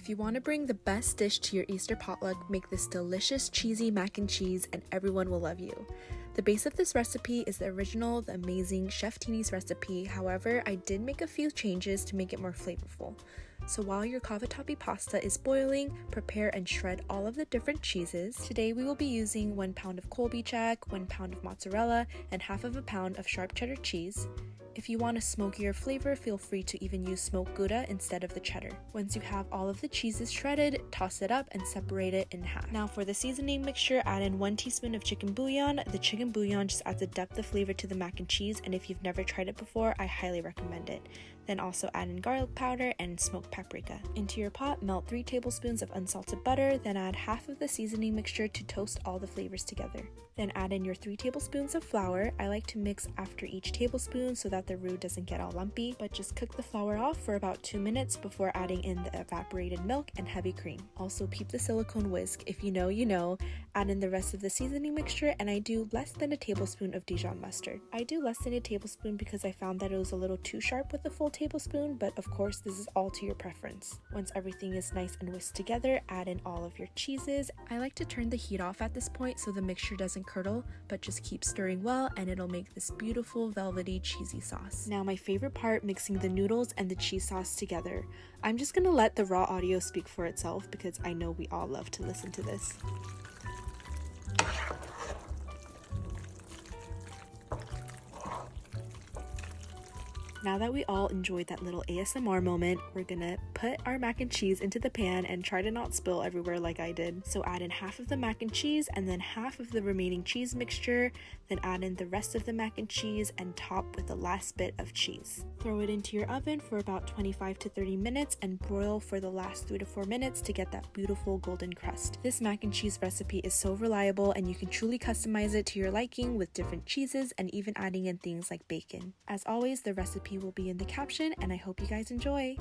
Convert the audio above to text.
If you want to bring the best dish to your Easter potluck, make this delicious cheesy mac and cheese and everyone will love you. The base of this recipe is the original, the amazing Chef Teeny's recipe. However, I did make a few changes to make it more flavorful. So while your cavatappi pasta is boiling, prepare and shred all of the different cheeses. Today we will be using 1 pound of Colby Jack, 1 pound of mozzarella, and half of a pound of sharp cheddar cheese. If you want a smokier flavor, feel free to even use smoked Gouda instead of the cheddar. Once you have all of the cheeses shredded, toss it up and separate it in half. Now for the seasoning mixture, add in 1 teaspoon of chicken bouillon. The chicken bouillon just adds a depth of flavor to the mac and cheese, and if you've never tried it before, I highly recommend it. Then also add in garlic powder and smoked paprika. Into your pot, melt 3 tablespoons of unsalted butter, then add half of the seasoning mixture to toast all the flavors together. Then add in your 3 tablespoons of flour. I like to mix after each tablespoon so that the roux doesn't get all lumpy, but just cook the flour off for about 2 minutes before adding in the evaporated milk and heavy cream. Also peep the silicone whisk. If you know, you know. Add in the rest of the seasoning mixture, and I do less than a tablespoon of Dijon mustard. I do less than a tablespoon because I found that it was a little too sharp with a full tablespoon, but of course this is all to your preference. Once everything is nice and whisked together, add in all of your cheeses. I like to turn the heat off at this point so the mixture doesn't curdle, but just keep stirring well and it'll make this beautiful velvety cheesy sauce. Now my favorite part, mixing the noodles and the cheese sauce together. I'm just gonna let the raw audio speak for itself because I know we all love to listen to this. Now that we all enjoyed that little ASMR moment, we're gonna put our mac and cheese into the pan and try to not spill everywhere like I did. So add in half of the mac and cheese and then half of the remaining cheese mixture, then add in the rest of the mac and cheese and top with the last bit of cheese. Throw it into your oven for about 25 to 30 minutes and broil for the last 3 to 4 minutes to get that beautiful golden crust. This mac and cheese recipe is so reliable and you can truly customize it to your liking with different cheeses and even adding in things like bacon. As always, the recipe will be in the caption and I hope you guys enjoy!